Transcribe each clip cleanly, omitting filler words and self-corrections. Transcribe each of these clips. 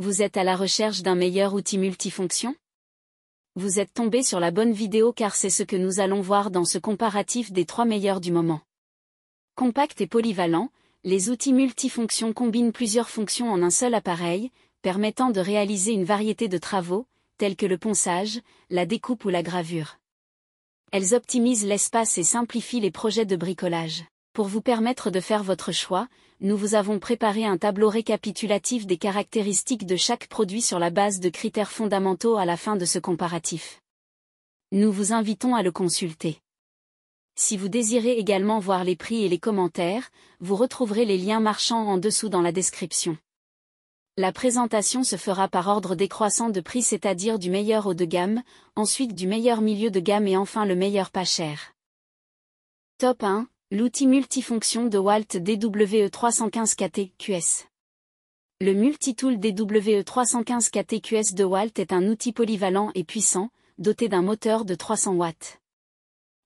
Vous êtes à la recherche d'un meilleur outil multifonction? Vous êtes tombé sur la bonne vidéo car c'est ce que nous allons voir dans ce comparatif des 3 meilleurs du moment. Compact et polyvalent, les outils multifonctions combinent plusieurs fonctions en un seul appareil, permettant de réaliser une variété de travaux, tels que le ponçage, la découpe ou la gravure. Elles optimisent l'espace et simplifient les projets de bricolage. Pour vous permettre de faire votre choix, nous vous avons préparé un tableau récapitulatif des caractéristiques de chaque produit sur la base de critères fondamentaux à la fin de ce comparatif. Nous vous invitons à le consulter. Si vous désirez également voir les prix et les commentaires, vous retrouverez les liens marchands en dessous dans la description. La présentation se fera par ordre décroissant de prix, c'est-à-dire du meilleur haut de gamme, ensuite du meilleur milieu de gamme et enfin le meilleur pas cher. Top 1. L'outil multifonction DeWalt DWE315KT-QS. Le multitool DWE315KT-QS DeWalt est un outil polyvalent et puissant, doté d'un moteur de 300 watts.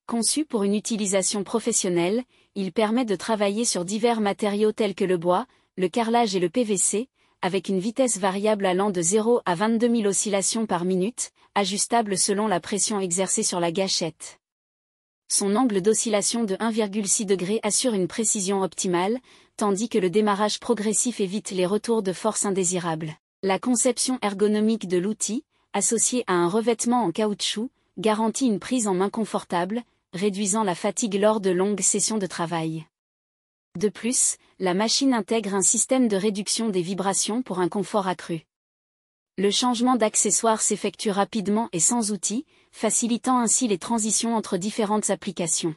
Conçu pour une utilisation professionnelle, il permet de travailler sur divers matériaux tels que le bois, le carrelage et le PVC, avec une vitesse variable allant de 0 à 22 000 oscillations par minute, ajustable selon la pression exercée sur la gâchette. Son angle d'oscillation de 1,6 degré assure une précision optimale, tandis que le démarrage progressif évite les retours de force indésirables. La conception ergonomique de l'outil, associée à un revêtement en caoutchouc, garantit une prise en main confortable, réduisant la fatigue lors de longues sessions de travail. De plus, la machine intègre un système de réduction des vibrations pour un confort accru. Le changement d'accessoires s'effectue rapidement et sans outil, facilitant ainsi les transitions entre différentes applications.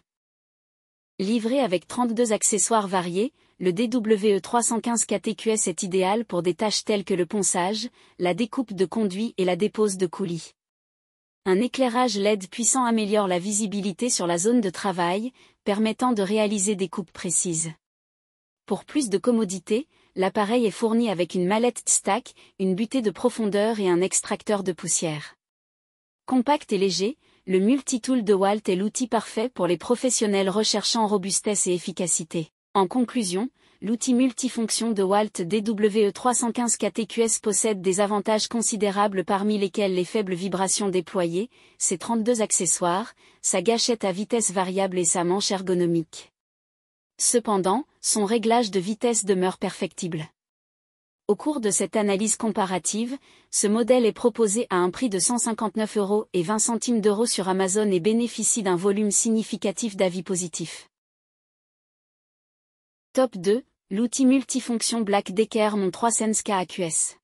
Livré avec 32 accessoires variés, le DWE315KT-QS est idéal pour des tâches telles que le ponçage, la découpe de conduits et la dépose de coulis. Un éclairage LED puissant améliore la visibilité sur la zone de travail, permettant de réaliser des coupes précises. Pour plus de commodité, l'appareil est fourni avec une mallette stack, une butée de profondeur et un extracteur de poussière. Compact et léger, le multitool DeWalt est l'outil parfait pour les professionnels recherchant robustesse et efficacité. En conclusion, l'outil multifonction DeWalt DWE315KT-QS possède des avantages considérables parmi lesquels les faibles vibrations déployées, ses 32 accessoires, sa gâchette à vitesse variable et sa manche ergonomique. Cependant, son réglage de vitesse demeure perfectible. Au cours de cette analyse comparative, ce modèle est proposé à un prix de 159,20 € sur Amazon et bénéficie d'un volume significatif d'avis positifs. Top 2, l'outil multifonction Black Decker Mon 3Sense KA-QS.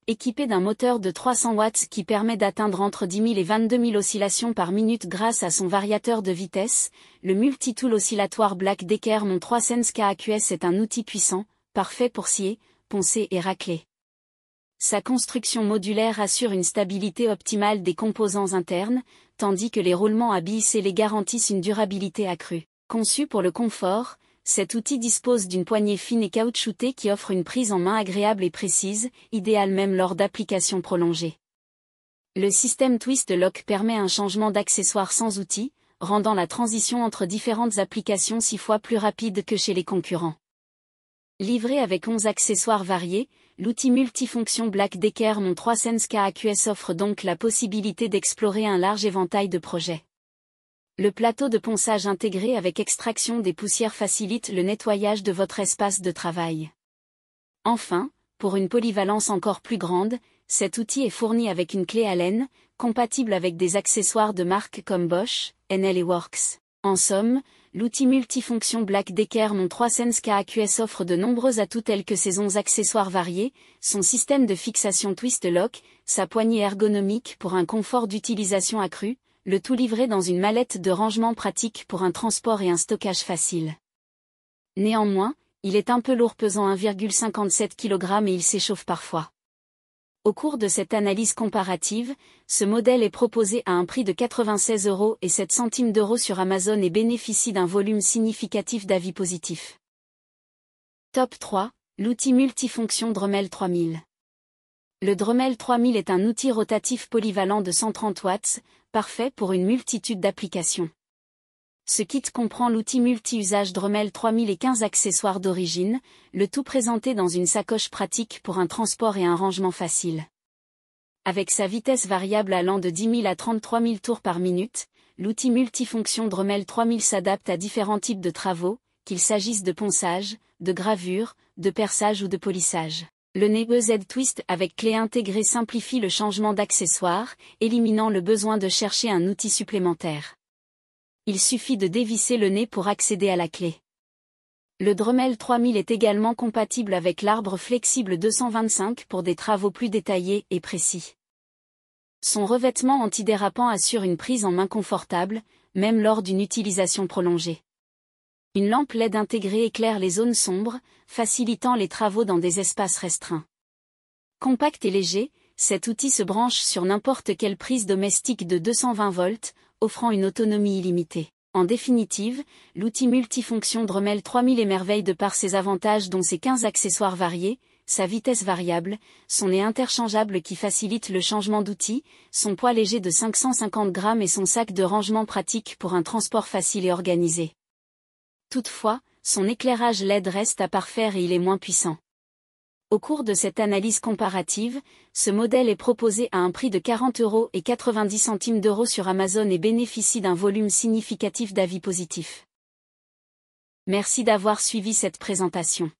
Équipé d'un moteur de 300 watts qui permet d'atteindre entre 10 000 et 22 000 oscillations par minute grâce à son variateur de vitesse, le multitool oscillatoire Black Decker Mon 3Sense KA-QS est un outil puissant, parfait pour scier, poncer et racler. Sa construction modulaire assure une stabilité optimale des composants internes, tandis que les roulements à billes scellées garantissent une durabilité accrue. Conçu pour le confort, cet outil dispose d'une poignée fine et caoutchoutée qui offre une prise en main agréable et précise, idéale même lors d'applications prolongées. Le système Twist Lock permet un changement d'accessoire sans outil, rendant la transition entre différentes applications 6 fois plus rapide que chez les concurrents. Livré avec 11 accessoires variés, l'outil multifonction Black Decker Mon 3Sense KA-QS offre donc la possibilité d'explorer un large éventail de projets. Le plateau de ponçage intégré avec extraction des poussières facilite le nettoyage de votre espace de travail. Enfin, pour une polyvalence encore plus grande, cet outil est fourni avec une clé Allen, compatible avec des accessoires de marques comme Bosch, Enel et Works. En somme, l'outil multifonction Black Decker Mon 3Sense KA-QS offre de nombreux atouts tels que ses 11 accessoires variés, son système de fixation Twist Lock, sa poignée ergonomique pour un confort d'utilisation accru, le tout livré dans une mallette de rangement pratique pour un transport et un stockage facile. Néanmoins, il est un peu lourd, pesant 1,57 kg et il s'échauffe parfois. Au cours de cette analyse comparative, ce modèle est proposé à un prix de 96,07 € sur Amazon et bénéficie d'un volume significatif d'avis positifs. Top 3, l'outil multifonction Dremel 3000. Le Dremel 3000 est un outil rotatif polyvalent de 130 watts, parfait pour une multitude d'applications. Ce kit comprend l'outil multi-usage Dremel 3000 et 15 accessoires d'origine, le tout présenté dans une sacoche pratique pour un transport et un rangement facile. Avec sa vitesse variable allant de 10 000 à 33 000 tours par minute, l'outil multifonction Dremel 3000 s'adapte à différents types de travaux, qu'il s'agisse de ponçage, de gravure, de perçage ou de polissage. Le Nebe Z-Twist avec clé intégrée simplifie le changement d'accessoire, éliminant le besoin de chercher un outil supplémentaire. Il suffit de dévisser le nez pour accéder à la clé. Le Dremel 3000 est également compatible avec l'arbre flexible 225 pour des travaux plus détaillés et précis. Son revêtement antidérapant assure une prise en main confortable, même lors d'une utilisation prolongée. Une lampe LED intégrée éclaire les zones sombres, facilitant les travaux dans des espaces restreints. Compact et léger, cet outil se branche sur n'importe quelle prise domestique de 220 volts, offrant une autonomie illimitée. En définitive, l'outil multifonction Dremel 3000 émerveille de par ses avantages dont ses 15 accessoires variés, sa vitesse variable, son nez interchangeable qui facilite le changement d'outil, son poids léger de 550 grammes et son sac de rangement pratique pour un transport facile et organisé. Toutefois, son éclairage LED reste à parfaire et il est moins puissant. Au cours de cette analyse comparative, ce modèle est proposé à un prix de 40,90 € sur Amazon et bénéficie d'un volume significatif d'avis positifs. Merci d'avoir suivi cette présentation.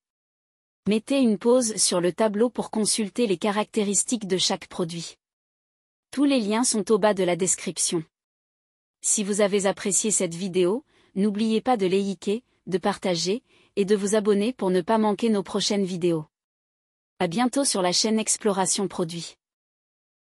Mettez une pause sur le tableau pour consulter les caractéristiques de chaque produit. Tous les liens sont au bas de la description. Si vous avez apprécié cette vidéo, n'oubliez pas de liker, de partager, et de vous abonner pour ne pas manquer nos prochaines vidéos. À bientôt sur la chaîne Exploration Produits.